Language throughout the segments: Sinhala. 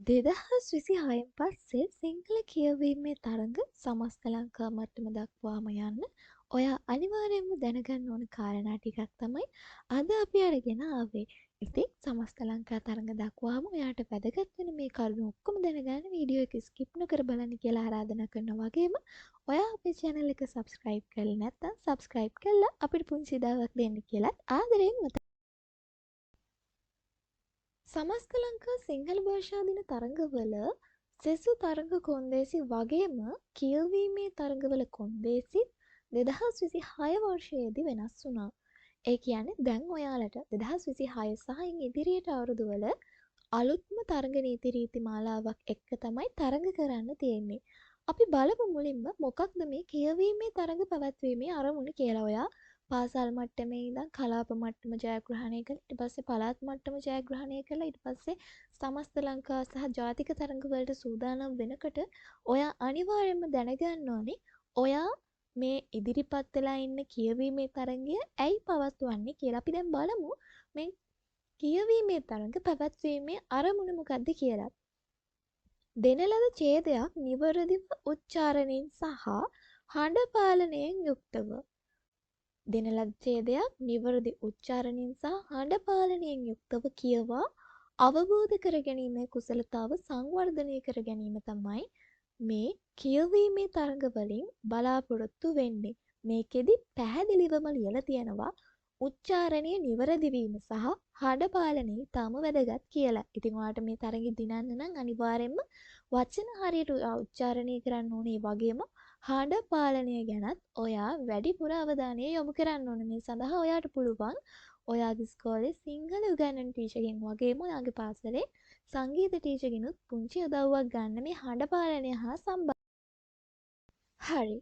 2026න් පස්සේ සිංහල කියවීමේ තරඟ සමස්ත ලංකා මට්ටම දක්වාම යන්න ඔයා අනිවාර්යෙන්ම දැනගන්න ඕන කාරණා ටිකක් තමයි අද අපි අරගෙන ආවේ. ඉතින් සමස්ත ලංකා තරඟ දක්වාම ඔයාට වැදගත් වෙන මේ කරුණු ඔක්කොම දැනගන්න වීඩියෝ එක ස්කිප් නොකර බලන්න කියලා ආරාධනා කරනවා වගේම ඔයා අපේ channel එක subscribe කරලා නැත්නම් subscribe කරලා අපිට පුංචි දාවක් දෙන්න කියලාත් ආදරයෙන් මතක්. සමස්ත ලංකා සිංහල භාෂා දින තරඟවල සෙසු තරඟ කොන්දේසි වගේම කියවීමේ තරඟවල කොන්දේසිත් 2026 වර්ෂයේදී වෙනස් වුණා. ඒ කියන්නේ දැන් ඔයාලට 2026 සහ ඉන් ඉදිරියට අවුරුදුවල අලුත්ම තරඟ නීති රීති මාලාවක් එක්ක තමයි තරඟ කරන්න තියෙන්නේ. අපි බලමු මුලින්ම මොකක්ද මේ කියවීමේ තරඟ පැවැත්වීමේ අරමුණ කියලා. ඔයා පාසල් මට්ටමේ ඉඳන් කලාප මට්ටම ජයග්‍රහණය කළා. ඊට පස්සේ පළාත් මට්ටම ජයග්‍රහණය කළා. ඊට පස්සේ සමස්ත ලංකා සහ ජාතික තරඟ වලට සූදානම් වෙනකොට ඔයා අනිවාර්යයෙන්ම දැනගන්න ඕනේ ඔයා මේ ඉදිරිපත් වෙලා ඉන්න කියවීමේ තරඟය ඇයි පවත්වන්නේ කියලා. අපි දැන් බලමු මේ කියවීමේ තරඟ පැවැත්වීමේ අරමුණ මොකක්ද කියලා. දෙන ලද ඡේදයක් නිවැරදිව උච්චාරණයෙන් සහ හඬ පාලනයෙන් යුක්තව දෙන ලද ඡේදයක් නිවැරදි උච්චාරණයෙන් සහ හඬ පාලනයෙන් යුක්තව කියවා අවබෝධ කර ගැනීමේ කුසලතාව සංවර්ධනය කර ගැනීම තමයි මේ කියවීමේ තරඟ වලින් බලාපොරොත්තු වෙන්නේ. මේකෙදි පැහැදිලිවම ලියලා තියෙනවා උච්චාරණය නිවැරදි වීම සහ හඬ පාලනය ඊටම වැදගත් කියලා. ඉතින් ඔයාලට මේ තරඟෙ දිනන්න නම් අනිවාර්යයෙන්ම වචන හරියට උච්චාරණය කරන්න ඕනේ. වගේම හඬ පාලනය ගැනත් ඔයා වැඩිපුර අවධානය යොමු කරන්න ඕනේ. මේ සඳහා ඔයාට පුළුවන් ඔයාගේ ඉස්කෝලේ සිංහල උගන්වන ටීචර්ගෙන් වගේම ඔයාගේ පාසලේ සංගීත ටීචර්ගෙනුත් පුංචි උදව්වක් ගන්න මේ හඬ පාලනය හා සම්බන්ධ. හරි.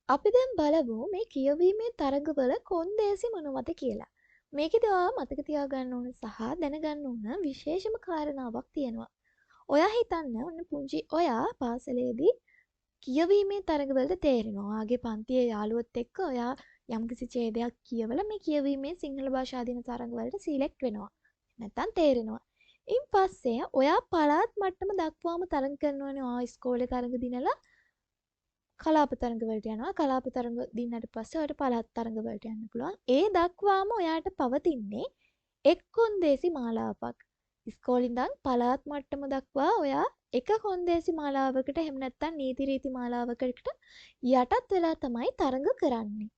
අපි දැන් බලමු මේ කියවීමේ තරඟවල කොන්දේසි මොනවද කියලා. මේකෙදි ඔයා මතක තියාගන්න ඕන සහ දැනගන්න ඕන විශේෂම කාරණාවක් තියෙනවා. ඔයා හිතන්න ඔන්න පුංචි ඔයා පාසලේදී කියවීමේ තරඟවලට තේරෙනවා. ඔයාගේ පන්තියේ යාළුවොත් එක්ක ඔයා යම්කිසි ඡේදයක් කියවලා මේ කියවීමේ සිංහල භාෂා දින තරඟවලට සිලෙක්ට් වෙනවා. නැත්තම් තේරෙනවා. ඉන් පස්සේ ඔයා පළාත් මට්ටම දක්වාම තරඟ කරනවානේ. ඔයා ඉස්කෝලේ තරඟ දිනලා කලාප තරඟ වලට යනවා. කලාප තරඟ දින්නට පස්සේ ඔයාලට පළාත් තරඟ වලට යන්න පුළුවන්. ඒ දක්වාම ඔයාට පවතින්නේ එක් කොන්දේසි මාලාවක්. ඉස්කෝලේ ඉඳන් පළාත් මට්ටම දක්වා ඔයා එක කොන්දේසි මාලාවකට එහෙම නැත්නම් නීති රීති මාලාවකට යටත් වෙලා තමයි තරඟ කරන්නේ.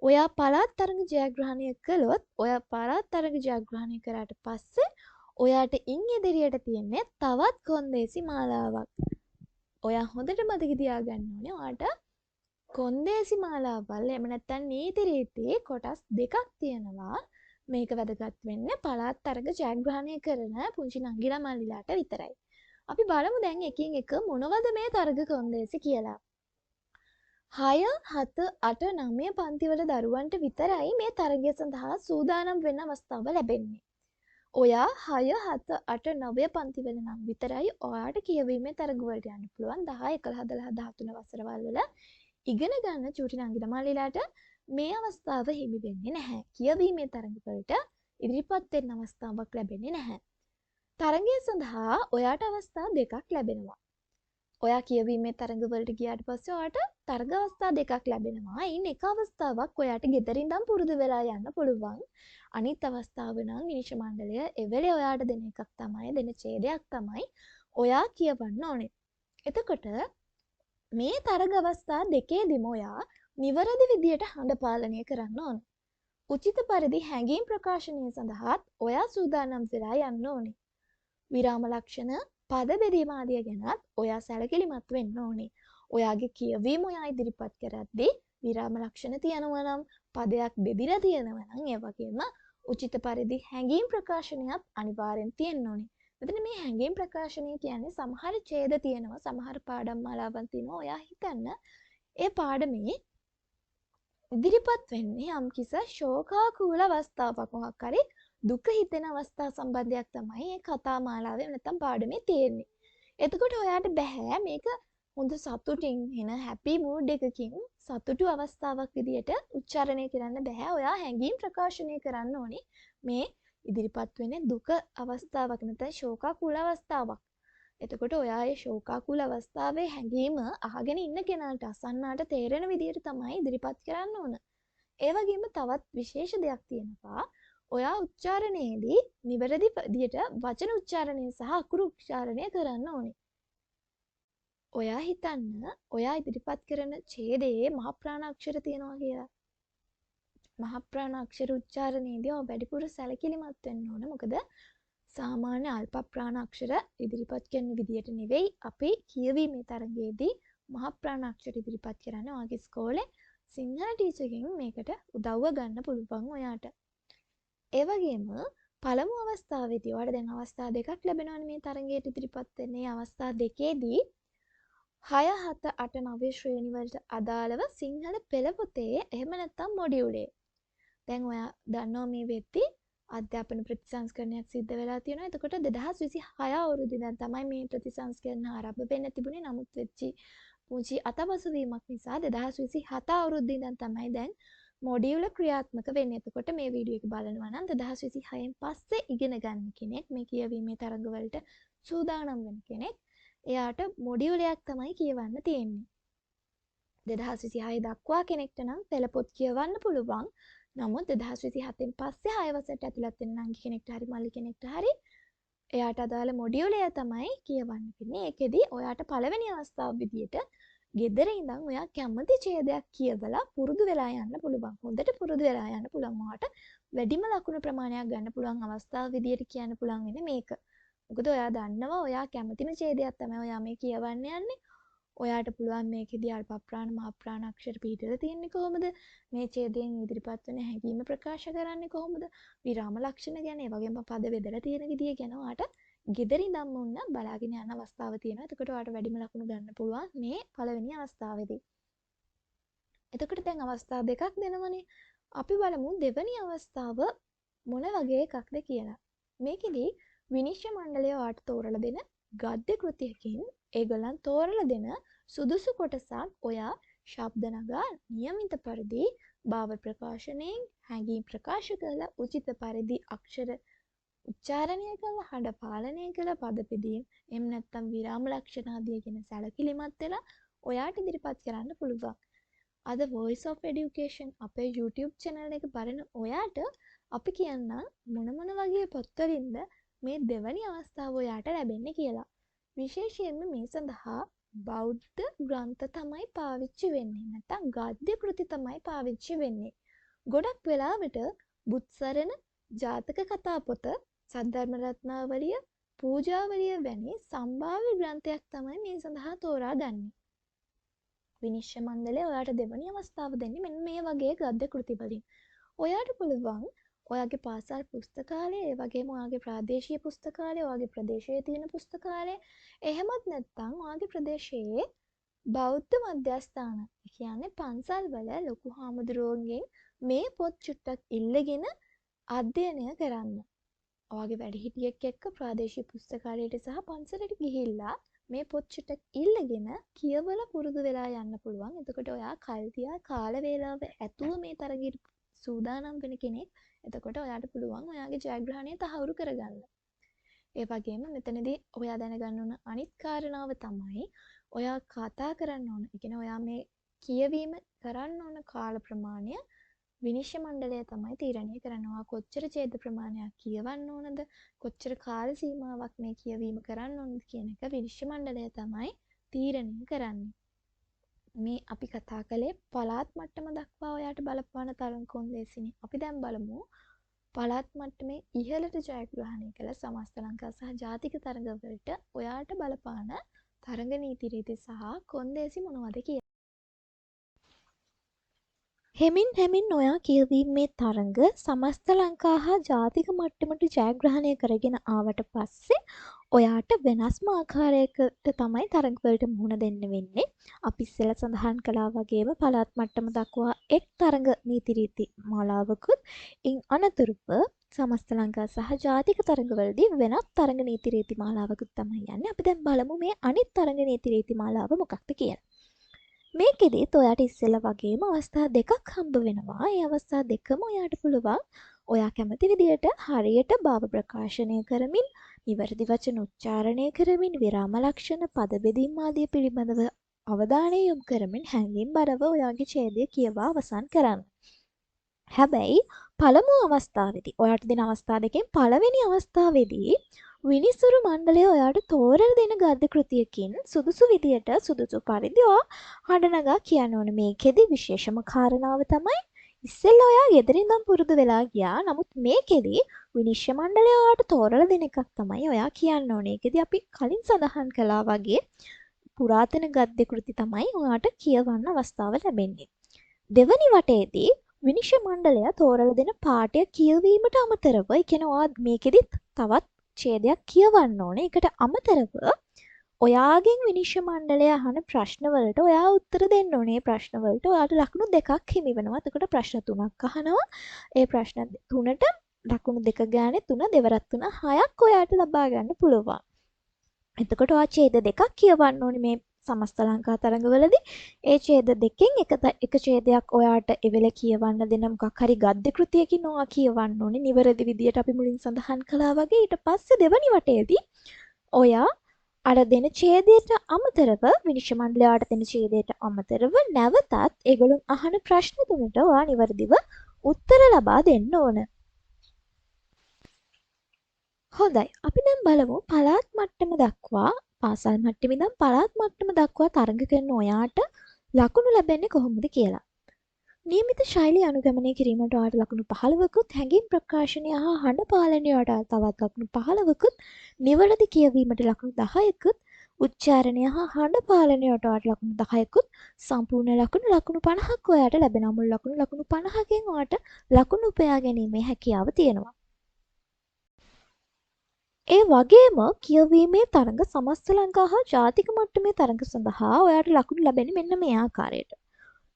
ඔයා පළාත් තරඟ ජයග්‍රහණය කළොත් ඔයා පළාත් තරඟ ජයග්‍රහණය කරාට පස්සේ ඔයාට ඉන් ඉදිරියට තියෙන්නේ තවත් කොන්දේසි මාලාවක්. ඔයා හොඳට මතක තියාගන්න ඕනේ ඔයාට කොන්දේසි මාලාවල් එහෙම නැත්නම් නීති රීතියේ කොටස් දෙකක් තියෙනවා. මේක වැදගත් වෙන්නේ පළාත් තරඟ ජයග්‍රහණය කරන පුංචි නංගිලා මල්ලිලාට විතරයි. අපි බලමු දැන් එකින් එක මොනවද මේ තරඟ කොන්දේසි කියලා. 6, 7, 8, 9 පන්තිවල දරුවන්ට විතරයි මේ තරගය සඳහා සූදානම් වෙන්න අවස්ථාව ලැබෙන්නේ. ඔයා 6, 7, 8, 9 පන්තිවල නම් විතරයි ඔයාට කියවීමේ තරඟ වලට යන්න පුළුවන්. 10, 11, 12, 13 වසරවල් වල ඉගෙන ගන්න චූටි නංගිලා මල්ලිලාට මේ අවස්ථාව හිමි වෙන්නේ නැහැ. කියවීමේ තරඟ වලට ඉදිරිපත් වෙන්න අවස්ථාවක් ලැබෙන්නේ නැහැ. තරඟය සඳහා ඔයාට අවස්ථා දෙකක් ලැබෙනවා. ඔයා කියවීමේ තරඟ වලට ගියාට පස්සේ ඔයාට තරඟ අවස්ථා දෙකක් ලැබෙනවා. ඉන් එක අවස්ථාවක් ඔයාට ගෙදර ඉඳන් පුරුදු වෙලා යන්න පුළුවන්. අනිත් අවස්ථාව නම් විනිශ්චය මණ්ඩලය එවෙලේ ඔයාට දෙන එකක් තමයි දෙන ඡේදයක් තමයි ඔයා කියවන්න ඕනේ. එතකොට මේ තරඟ අවස්ථා දෙකේදීම ඔයා නිවැරදි විදියට හඬ පාලනය කරන්න ඕන. උචිත පරිදි හැඟීම් ප්‍රකාශනය සඳහාත් ඔයා සූදානම් වෙලා යන්න ඕනේ. විරාම ලක්ෂණ පද බෙදීම ආදිය ගැනත් ඔයා සැලකිලිමත් වෙන්න ඕනේ. ඔයාගේ කියවීම ඔයා ඉදිරිපත් කරද්දී විරාම ලක්ෂණ තියෙනවා නම් පදයක් බෙදිලා තියෙනවා නම් ඒ වගේම උචිත පරිදි හැඟීම් ප්‍රකාශනයත් අනිවාර්යෙන් තියෙන්න ඕනේ. මෙතන මේ හැඟීම් ප්‍රකාශනය කියන්නේ සමහර ඡේද තියෙනවා, සමහර පාඩම් මාලාවන් තියෙනවා. ඔයා හිතන්න ඒ පාඩමේ ඉදිරිපත් වෙන්නේ යම්කිසි ශෝකාකූල අවස්ථාවක් මොකක් හරි දුක හිතෙන අවස්ථා සම්බන්ධයක් තමයි මේ කතා මාලාවේ නැත්නම් පාඩමේ තියෙන්නේ. එතකොට ඔයාට බෑ මේක හොඳ සතුටින් එන හැපි මූඩ් එකකින් සතුටු අවස්ථාවක් විදියට උච්චාරණය කරන්න බෑ. ඔයා හැඟීම් ප්‍රකාශනය කරන්න ඕනේ මේ ඉදිරිපත් වෙන්නේ දුක අවස්ථාවක් නැත්නම් ශෝකාකූල අවස්ථාවක්. එතකොට ඔයා ඒ ශෝකාකුල අවස්ථාවේ හැඟීම අහගෙන ඉන්න කෙනාට අසන්නාට තේරෙන විදිහට තමයි ඉදිරිපත් කරන්න ඕන. ඒ වගේම තවත් විශේෂ දෙයක් තියෙනවා. ඔයා උච්චාරණයේදී නිවැරදි විදිහට වචන උච්චාරණය සහ අකුරු උච්චාරණය කරන්න ඕනේ. ඔයා හිතන්න ඔයා ඉදිරිපත් කරන ඡේදයේ මහ ප්‍රාණාක්ෂර තියෙනවා කියලා. මහ ප්‍රාණාක්ෂර උච්චාරණයේදී ඔය වැඩිපුර සැලකිලිමත් වෙන්න ඕන. මොකද සාමාන්‍ය අල්ප ප්‍රාණාක්ෂර ඉදිරිපත් කරන විදියට නෙවෙයි අපි කියවීමේ තරගයේදී මහ ප්‍රාණාක්ෂර ඉදිරිපත් කරන්නේ. ඔයාගේ ඉස්කෝලේ සිංහල ටීචර්ගෙන් මේකට උදව්ව ගන්න පුළුවන් ඔයාට. ඒ වගේම පළමු අවස්ථාවේදී ඔයාලට දැන් අවස්ථා දෙකක් ලැබෙනවානේ මේ තරගයට ඉදිරිපත් වෙන්න. මේ අවස්ථා දෙකේදී 6 7 8 9 ශ්‍රේණි වලට අදාළව සිංහල පෙළ පොතේ එහෙම නැත්නම් මොඩියුලේ. දැන් ඔයා දන්නවා මේ වෙද්දී අධ්‍යාපන ප්‍රතිසංස්කරණයක් සිද්ධ වෙලා තියෙනවා. එතකොට 2026 අවුරුද්දේ ඉඳන් තමයි මේ ප්‍රතිසංස්කරණ ආරම්භ වෙන්න තිබුණේ. නමුත් වෙච්චි පුංචි අතපසුවීමක් නිසා 2027 අවුරුද්දේ ඉඳන් තමයි දැන් මොඩියුල ක්‍රියාත්මක වෙන්නේ. එතකොට මේ වීඩියෝ එක බලනවා නම් 2026න් පස්සේ ඉගෙන ගන්න කෙනෙක් මේ කියවීමේ තරඟවලට සූදානම් වෙන කෙනෙක් එයාට මොඩියුලයක් තමයි කියවන්න තියෙන්නේ. 2026 දක්වා කෙනෙක්ට නම් පෙළ පොත් කියවන්න පුළුවන්. නමුත් 2027න් පස්සේ 6 වසරට ඇතුළත් වෙන නංගි කෙනෙක්ට හරි මල්ලි කෙනෙක්ට හරි එයාට අදාළ මොඩියුලය තමයි කියවන්න වෙන්නේ. ඒකෙදි ඔයාට පළවෙනි අවස්ථාව විදියට ගෙදර ඉඳන් ඔයා කැමති ඡේදයක් කියවලා පුරුදු වෙලා යන්න පුළුවන්. හොඳට පුරුදු වෙලා යන්න පුළුවන්. ඔයාට වැඩිම ලකුණු ප්‍රමාණයක් ගන්න පුළුවන් අවස්ථාව විදියට කියන්න පුළුවන් වෙන්නේ මේක. මොකද ඔයා දන්නවා ඔයා කැමතිම ඡේදයක් තමයි ඔයා මේ කියවන්න යන්නේ. ඔයාට පුළුවන් මේකෙදී අල්ප ප්‍රාණ මහ ප්‍රාණ අක්ෂර පිටලා තියෙන්නේ කොහොමද? මේ ඡේදයෙන් ඉදිරිපත් වෙන හැඟීම ප්‍රකාශ කරන්නේ කොහොමද? විරාම ලක්ෂණ ගැන, ඒ වගේම පද බෙදලා තියෙන විදිය ගැන ඔයාට ගෙදර ඉඳන්ම උන්න බලාගෙන යන අවස්ථාව තියෙනවා. එතකොට ඔයාට වැඩිම ලකුණු ගන්න පුළුවන් මේ පළවෙනි අවස්ථාවේදී. එතකොට දැන් අවස්ථා දෙකක් දෙනවනේ. අපි බලමු දෙවෙනි අවස්ථාව මොන වගේ එකක්ද කියලා. මේකෙදී විනිශ්චය මණ්ඩලය ඔයාට තෝරලා දෙන ගද්‍ය කෘතියකින් ඒගොල්ලන් තෝරලා දෙන සුදුසු කොටසක් ඔයා ශබ්ද නගා නියමිත පරිදි භාව ප්‍රකාශනයෙන් හැඟීම් ප්‍රකාශ කරලා උචිත පරිදි අක්ෂර උච්චාරණය කරලා හඬ පාලනය කරලා පද පෙදීම් එහෙම නැත්නම් විරාම ලක්ෂණ ආදී ගැන සැලකිලිමත් වෙලා ඔයාට ඉදිරිපත් කරන්න පුළුවන්. අද Voice of Education අපේ YouTube channel එක බලන ඔයාට අපි කියන්න මොන වගේ පොත්වලින්ද මේ දෙවැනි අවස්ථාව ඔයාට ලැබෙන්නේ කියලා. විශේෂයෙන්ම මේ සඳහා බෞද්ධ ග්‍රන්ථ තමයි පාවිච්චි වෙන්නේ. නැත්නම් ගද්‍ය කෘති තමයි පාවිච්චි වෙන්නේ. ගොඩක් වෙලාවට බුත්සරණ, ජාතක කතා පොත, සද්ධර්ම රත්නාවලිය, පූජාවලිය වැනි සම්භාව්‍ය ග්‍රන්ථයක් තමයි මේ සඳහා තෝරාගන්නේ. විනිශ්චය මණ්ඩලය ඔයාට දෙවැනි අවස්ථාව දෙන්නේ මෙන්න මේ වගේ ගද්‍ය කෘති වලින්. ඔයාට පුළුවන් ඔයාගේ පාසල් පුස්තකාලය, ඒ වගේම ඔයාගේ ප්‍රාදේශීය පුස්තකාලය, ඔයාගේ ප්‍රදේශයේ තියෙන පුස්තකාලය, එහෙමත් නැත්නම් ඔයාගේ ප්‍රදේශයේ බෞද්ධ මධ්‍යස්ථාන, කියන්නේ පන්සල් වල ලොකු හාමුදුරුවන්ගෙන් මේ පොත් චුට්ටක් ඉල්ලගෙන අධ්‍යයනය කරන්න. ඔයාගේ වැඩිහිටියෙක් එක්ක ප්‍රාදේශීය පුස්තකාලයට සහ පන්සලට ගිහිල්ලා මේ පොත් චුට්ටක් ඉල්ලගෙන කියවලා පුරුදු වෙලා යන්න පුළුවන්. එතකොට ඔයා කල් තියා කාල වේලාව ඇතුව මේ තරගෙට සූදානම් වෙන කෙනෙක්. එතකොට ඔයාට පුළුවන් ඔයාගේ ජයග්‍රහණය තහවුරු කරගන්න. ඒ වගේම මෙතනදී ඔයා දැනගන්න ඕන අනිත් කාරණාව තමයි ඔයා කතා කරන්න ඕන. ඒ කියන්නේ ඔයා මේ කියවීම කරන්න ඕන කාල ප්‍රමාණය විනිශ්චය මණ්ඩලය තමයි තීරණය කරනවා. කොච්චර ඡේද ප්‍රමාණයක් කියවන්න ඕනද, කොච්චර කාල සීමාවක් මේ කියවීම කරන්න ඕනද කියන එක විනිශ්චය මණ්ඩලය තමයි තීරණය කරන්නේ. මේ අපි කතා කළේ පළාත් මට්ටම දක්වා ඔයාට බලපාන තරඟ කොන්දේසිනේ. අපි දැන් බලමු පළාත් මට්ටමේ ඉහළට ජයග්‍රහණය කළ සමස්ත ලංකා සහ ජාතික තරඟවලට ඔයාට බලපාන තරඟ නීති රීති සහ කොන්දේසි මොනවද කියලා. හෙමින් ඔයා කියවීමේ තරඟ සමස්ත ලංකා හා ජාතික මට්ටමට ජයග්‍රහණය කරගෙන ආවට පස්සේ ඔයාට වෙනස්ම ආකාරයකට තමයි තරඟවලට මුහුණ දෙන්න වෙන්නේ. අපි ඉස්සෙල්ලා සඳහන් කළා වගේම පළාත් මට්ටම දක්වා එක් තරඟ නීති රීති මාලාවකුත් ඉන් අනතුරුව සමස්ත ලංකා සහ ජාතික තරඟවලදී වෙනත් තරඟ නීති රීති මාලාවකුත් තමයි යන්නේ. අපි දැන් බලමු මේ අනිත් තරඟ නීති රීති මාලාව මොකක්ද කියලා. මේකෙදිත් ඔයාට ඉස්සෙල්ලා වගේම අවස්ථා දෙකක් හම්බ වෙනවා. ඒ අවස්ථා දෙකම ඔයාට පුළුවන් ඔයා කැමති විදිහට හරියට භාව ප්‍රකාශනය කරමින් නිවැරදි වචන උච්චාරණය කරමින් විරාම ලක්ෂණ පද බෙදීම් ආදිය පිළිබඳව අවධානය යොමු කරමින් හැඟීම් බරව ඔයාගේ ඡේදය කියවා අවසන් කරන්න. හැබැයි පළමු අවස්ථාවේදී ඔයාට දෙන අවස්ථා දෙකෙන් පළවෙනි අවස්ථාවේදී විනිසුරු මණ්ඩලය ඔයාට තෝරලා දෙන ගද්‍ය කෘතියකින් සුදුසු විදියට සුදුසු පරිදි හඬ නගා කියන්න ඕනේ. මේකෙදි විශේෂම කාරණාව තමයි ඉස්සෙල්ලා ඔයා ගෙදරින් ඉඳන් පුරුදු වෙලා ගියා. නමුත් මේකෙදි විනිශ්චය මණ්ඩලය ඔයාට තෝරලා දෙන එකක් තමයි ඔයා කියන්න ඕනේ. ඒකෙදි අපි කලින් සඳහන් කළා වගේ පුරාතන ගද්‍ය කෘති තමයි ඔයාට කියවන්න අවස්ථාව ලැබෙන්නේ. දෙවනි වටේදී විනිශ්චය මණ්ඩලය තෝරලා දෙන පාඩය කියවීමට අමතරව, ඒ කියන්නේ ඔයා මේකෙදි තවත් ඡේදයක් කියවන්න ඕනේ. ඒකට අමතරව ඔයාගෙන් විනිශ්චය මණ්ඩලය අහන ප්‍රශ්න වලට ඔයා උත්තර දෙන්න ඕනේ. ප්‍රශ්න වලට ඔයාට ලකුණු දෙකක් හිමි වෙනවා. එතකොට ප්‍රශ්න තුනක් අහනවා. ඒ ප්‍රශ්න තුනට ලකුණු දෙක ගානේ 3 දෙවරක් 3 6ක් ඔයාට ලබා ගන්න පුළුවන්. එතකොට ඔයා ඡේද දෙකක් කියවන්න ඕනේ මේ සමස්ත ලංකා තරඟවලදී. ඒ ඡේද දෙකෙන් එක ඡේදයක් ඔයාට එවෙල කියවන්න දෙන මොකක් හරි ගද්‍ය කෘතියකින් ඔයා කියවන්න ඕනේ. නිවැරදි විදියට අපි මුලින් සඳහන් කළා වගේ. ඊට පස්සේ දෙවනි වටේදී ඔයා අර දෙන ඡේදයට අමතරව විනිශ්චය මණ්ඩලයට දෙන ඡේදයට අමතරව නැවතත් ඒගොල්ලෝ අහන ප්‍රශ්න තුනට ඔයා නිවැරදිව උත්තර ලබා දෙන්න ඕන. හොඳයි. අපි දැන් බලමු පළාත් මට්ටම දක්වා පාසල් මට්ටමේ ඉඳන් පළාත් මට්ටම දක්වා තරඟ කරන ඔයාට ලකුණු ලැබෙන්නේ කොහොමද කියලා. නියමිත ශෛලිය අනුගමනය කිරීමට ඔයාට ලකුණු 15කුත්, හැඟීම් ප්‍රකාශනය හා හඬ පාලනයට තවත් ලකුණු 15කුත්, නිවැරදි කියවීමට ලකුණු 10කුත්, උච්චාරණය හා හඬ පාලනයට ඔයාට ලකුණු 10කුත්, සම්පූර්ණ ලකුණු 50ක් ඔයාට ලැබෙනවා. මුල් ලකුණු 50කින් ඔයාට ලකුණු උපයා ගැනීමේ හැකියාව තියෙනවා. ඒ වගේම කියවීමේ තරඟ සමස්ත ලංකා හා ජාතික මට්ටමේ තරඟ සඳහා ඔයාට ලකුණු ලැබෙන්නේ මෙන්න මේ ආකාරයට.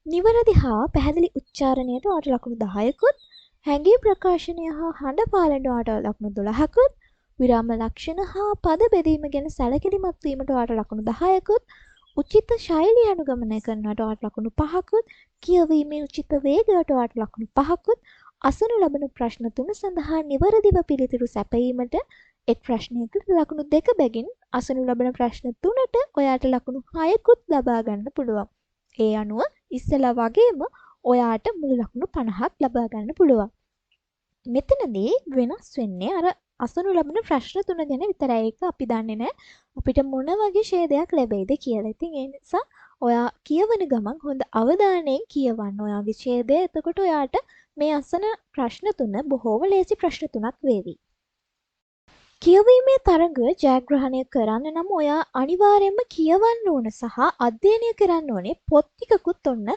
නිවැරදි හා පැහැදිලි උච්චාරණයට ඔයාට ලකුණු 10කුත්, හැඟීම් ප්‍රකාශනය හා හඬ පාලනයට ඔයාට ලකුණු 12කුත්, විරාම ලක්ෂණ හා පද බෙදීම ගැන සැලකිලිමත් වීමට ඔයාට ලකුණු 10කුත්, උචිත ශෛලිය අනුගමනය කරනවට ඔයාට ලකුණු 5කුත්, කියවීමේ උචිත වේගයට ඔයාට ලකුණු 5කුත්, අසනු ලබන ප්‍රශ්න 3 සඳහා නිවැරදිව පිළිතුරු සැපයීමට එක් ප්‍රශ්නයකට ලකුණු 2 බැගින් අසනු ලබන ප්‍රශ්න 3ට ඔයාට ලකුණු 6කුත් ලබා ගන්න පුළුවන්. ඒ අනුව ඉස්සෙල්ලා වගේම ඔයාට මුළු ලකුණු 50ක් ලබා ගන්න පුළුවන්. මෙතනදී වෙනස් වෙන්නේ අර අසනු ලබන ප්‍රශ්න 3 ගැන විතරයි. ඒක අපි දන්නේ නැහැ අපිට මොන වගේ ඡේදයක් ලැබෙයිද කියලා. ඉතින් ඒ නිසා ඔයා කියවන ගමන් හොඳ අවධානයෙන් කියවන්න ඔයාගේ ඡේදය. එතකොට ඔයාට මේ අසන ප්‍රශ්න 3 බොහෝම ලේසි ප්‍රශ්න 3ක් වේවි. කියවීමේ තරඟ ජයග්‍රහණය කරන්න නම් ඔයා අනිවාර්යයෙන්ම කියවන්න ඕන සහ අධ්‍යයනය කරන්න ඕනේ පොත් ටිකකුත් ඔන්න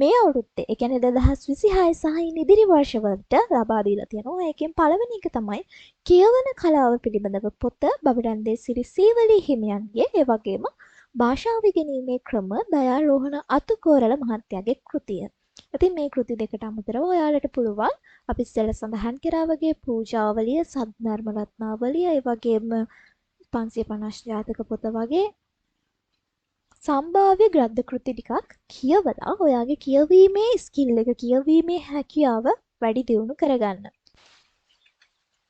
මේ අවුරුද්දේ. ඒ කියන්නේ 2026 සහ ඉන් ඉදිරි වර්ෂවලට ලබා දීලා තියෙනවා. ඒකෙන් පළවෙනි එක තමයි කියවන කලාව පිළිබඳව පොත බබඩන්දේ සිරි සීවලී හිමියන්ගේ. ඒ වගේම භාෂාව ඉගෙනීමේ ක්‍රම දයාරෝහණ අතුකෝරළ මහත්තයාගේ කෘතිය. ඉතින් මේ කෘති දෙකට අමතරව ඔයාලට පුළුවන් අපි ඉස්සෙල්ලා සඳහන් කරා වගේ පූජාවලිය, සද්ධර්ම රත්නාවලිය, ඒ වගේම 550 ජාතක පොත වගේ සම්භාව්‍ය ග්‍රන්ථ කෘති ටිකක් කියවලා ඔයාගේ කියවීමේ ස්කිල් එක, කියවීමේ හැකියාව වැඩි දියුණු කරගන්න.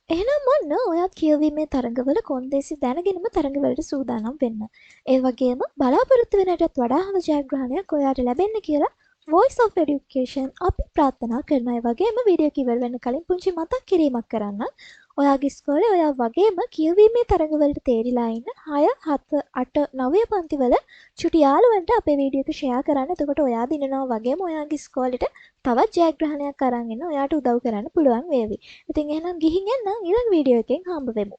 එහෙනම් ඔන්න ඔයාත් කියවීමේ තරඟවල කොන්දේසි දැනගෙනම තරඟවලට සූදානම් වෙන්න. ඒ වගේම බලාපොරොත්තු වෙනටත් වඩා හොඳ ජයග්‍රහණයක් ඔයාට ලැබෙන්න කියලා Voice of Education අපි ප්‍රාර්ථනා කරනවා. ඒ වගේම වීඩියෝ එක ඉවර වෙන්න කලින් පුංචි මතක් කිරීමක් කරන්න. ඔයාගේ ඉස්කෝලේ ඔයා වගේම කියවීමේ තරඟවලට තේරිලා ඉන්න 6, 7, 8, 9 පන්තිවල චුටි යාළුවන්ට අපේ වීඩියෝ එක ෂෙයා කරන්න. එතකොට ඔයා දිනනවා වගේම ඔයාගේ ඉස්කෝලේට තවත් ජයග්‍රහණයක් අරන් එන්න ඔයාට උදව් කරන්න පුළුවන් වේවි. ඉතින් එහෙනම් ගිහින් එන්න ඊළඟ වීඩියෝ එකෙන් හම්බ වෙමු.